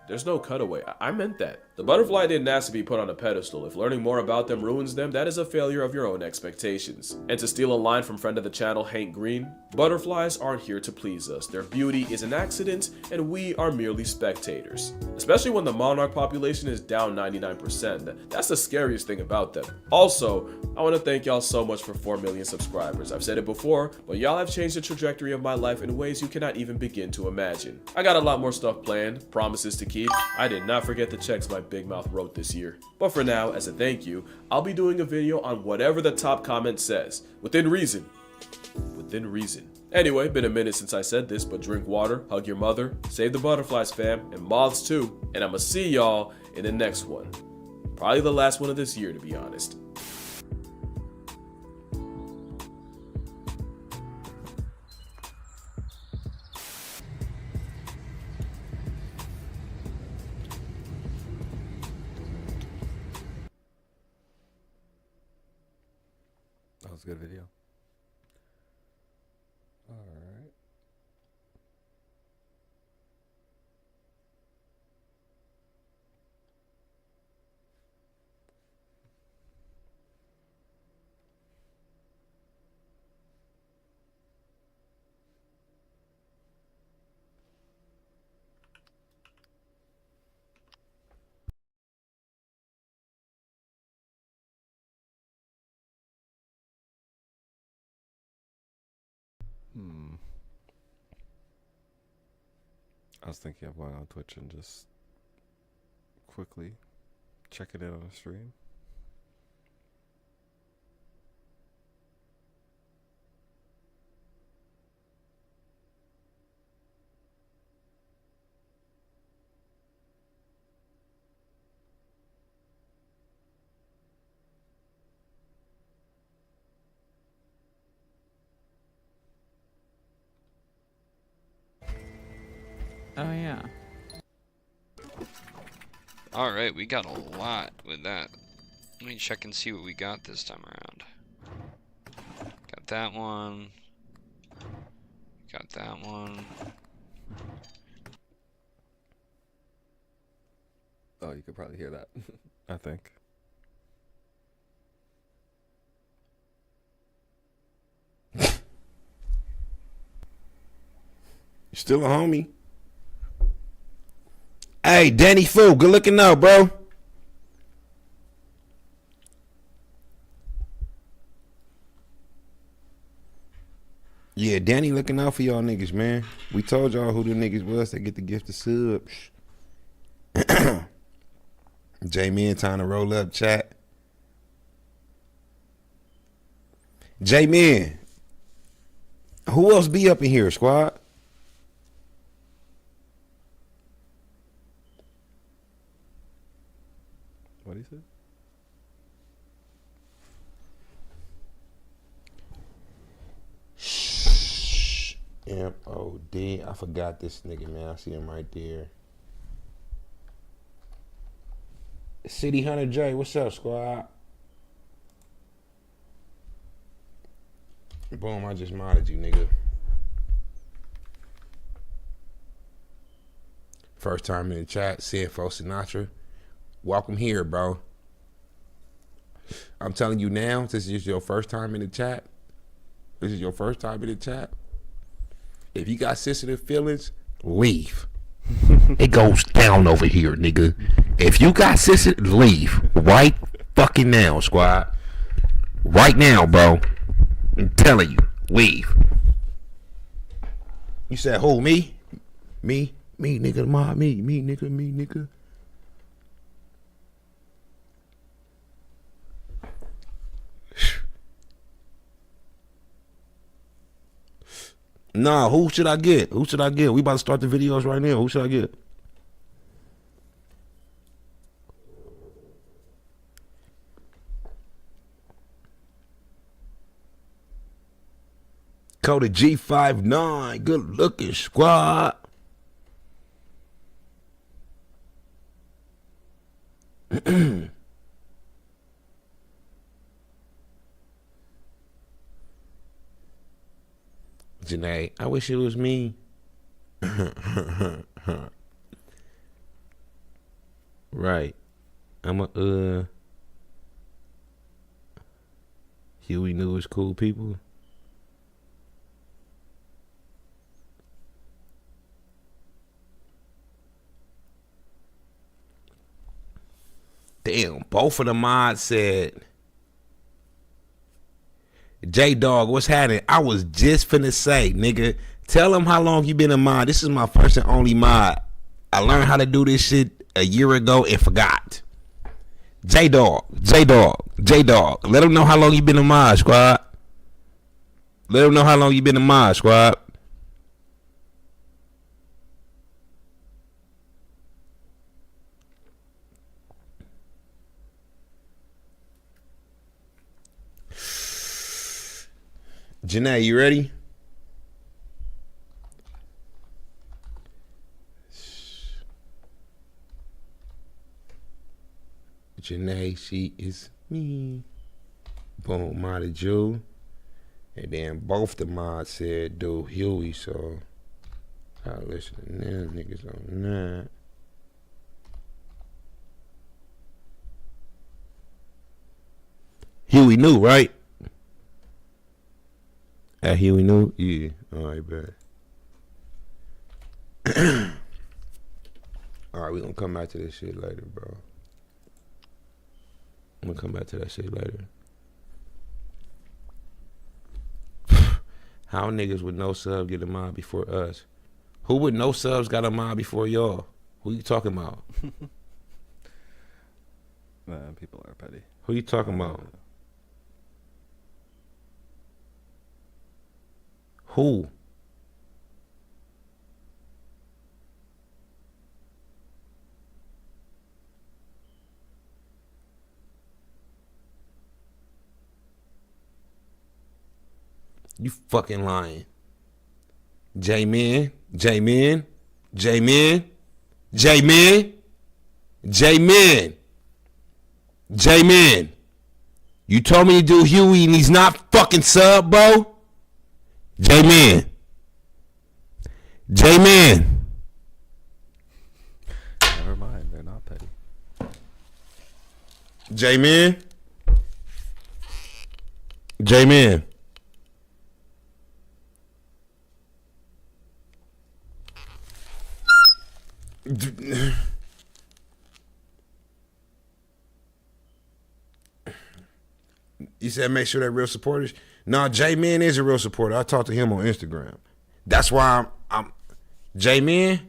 There's no cutaway. I meant that. The butterfly didn't ask to be put on a pedestal. If learning more about them ruins them, that is a failure of your own expectations. And to steal a line from friend of the channel, Hank Green, butterflies aren't here to please us. Their beauty is an accident, and we are merely spectators. Especially when the monarch population is down 99%. That's the scariest thing about them. Also, I want to thank y'all so much for 4 million subscribers. I've said it before, but y'all have changed the trajectory of my life in ways you cannot even begin to imagine. I got a lot more stuff planned, promises to keep. I did not forget the checks my big mouth wrote this year. But for now, as a thank you, I'll be doing a video on whatever the top comment says. Within reason. Within reason. Anyway, been a minute since I said this, but drink water, hug your mother, save the butterflies fam, and moths too. And I'ma see y'all in the next one. Probably the last one of this year, to be honest. That was a good video. Alright. I was thinking of going on Twitch and just quickly checking it on the stream. Oh yeah. Alright, we got a lot with that. Let me check and see what we got this time around. Got that one. Got that one. Oh, you could probably hear that, I think. You still a homie? Hey, Danny Fu, good looking out, bro. Yeah, Danny looking out for y'all niggas, man. We told y'all who the niggas was that get the gift of subs. J-Man time to roll up, chat. J-Man. Who else be up in here, squad? What do you say? M-O-D. I forgot this nigga, man. I see him right there. City Hunter J, what's up, squad? Boom, I just modded you, nigga. First time in the chat, CFO Sinatra. Welcome here, bro. I'm telling you now, this is your first time in the chat. This is your first time in the chat. If you got sensitive feelings, leave. It goes down over here, nigga. If you got sensitive, leave. Right fucking now, squad. Right now, bro. I'm telling you, leave. You said who, me? Me, nigga, me, nigga. Nah, who should I get? We about to start the videos right now. Who should I get? Code G59. Good looking, squad. Janae, I wish it was me. Right. I'm a Huey knew his cool people. Damn, both of the mods said, J-Dog, what's happening? I was just finna say, nigga, tell them how long you been a mod. This is my first and only mod. I learned how to do this shit a year ago and forgot. J-Dog. Let them know how long you been a mod, squad. Janae, you ready? Janae, she is me. Boom, modded you. And then both the mods said do Huey, so I listen to them niggas on that. Huey knew, right? Huey knew? Yeah. Alright, bet. Alright, we gonna come back to this shit later, bro. I'm gonna come back to that shit later. How niggas with no sub get a mod before us? Who with no subs got a mod before y'all? Who you talking about? Man, people are petty. Who you talking about? Who? You fucking lying. J-Man. You told me to do Huey and he's not fucking sub, bro. J-Man. Never mind, they're not petty. J-Man. You said make sure they're real supporters. No, J-Man is a real supporter. I talked to him on Instagram. That's why I'm J-Man.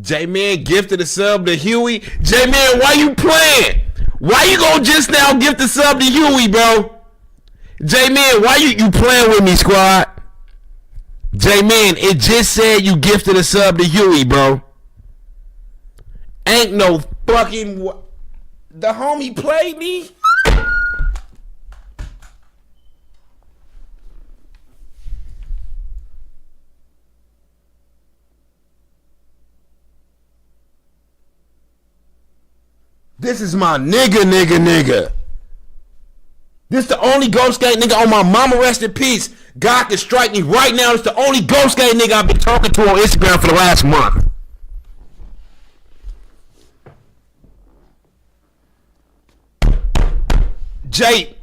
J-Man gifted a sub to Huey. J-Man, why you playing? Why you gonna just now gift a sub to Huey, bro? J-Man, why you playing with me, squad? J-Man, it just said you gifted a sub to Huey, bro. Ain't no fucking... The homie played me? This is my nigga. This the only Ghost Gang nigga on my mama, rest in peace. God can strike me right now. It's the only Ghost Gang nigga I've been talking to on Instagram for the last month. Jay.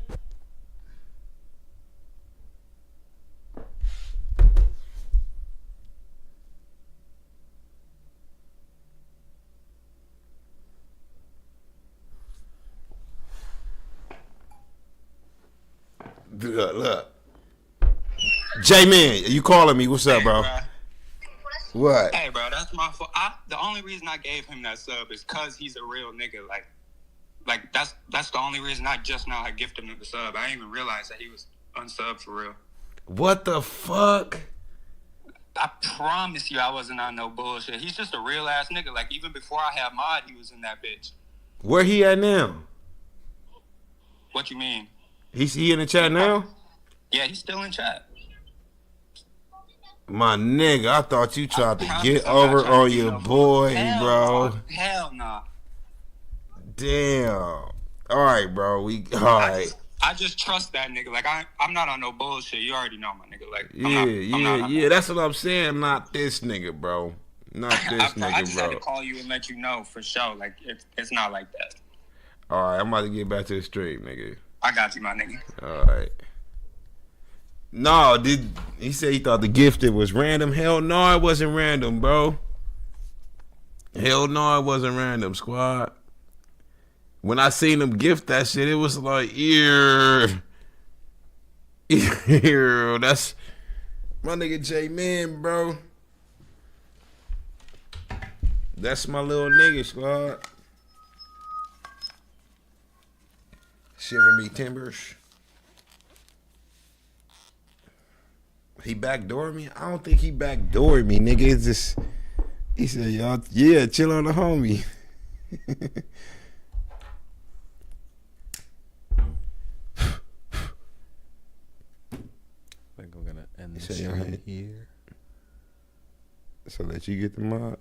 Look. J-Man, you calling me? What's up, bro? What? Hey, bro, that's my fault. The only reason I gave him that sub is because he's a real nigga. Like that's the only reason I just now had gifted him the sub. I didn't even realize that he was unsubbed for real. What the fuck? I promise you I wasn't on no bullshit. He's just a real ass nigga. Like, even before I had mod, he was in that bitch. Where he at now? What you mean? He in the chat now? Yeah, he's still in chat. My nigga, I thought you tried to get over on your boy, bro. Hell nah. Damn. All right, bro. All right. I just trust that nigga. Like, I'm not on no bullshit. You already know my nigga. Like, Yeah. That's what I'm saying. Not this nigga, bro. Not this nigga, I just bro. had to call you and let you know for sure. Like, it's not like that. All right, I'm about to get back to the stream, nigga. I got you, my nigga. All right. No, he said he thought the gifted was random? Hell no, it wasn't random, bro. Hell no, it wasn't random, squad. When I seen him gift that shit, it was like, that's my nigga J-Man, bro. That's my little nigga, squad. Shiver me timbers. He backdoored me? I don't think he backdoored me, nigga. It's just, he said, y'all, yeah, chill on the homie. I think I'm gonna end the stream here. So let you get the mod.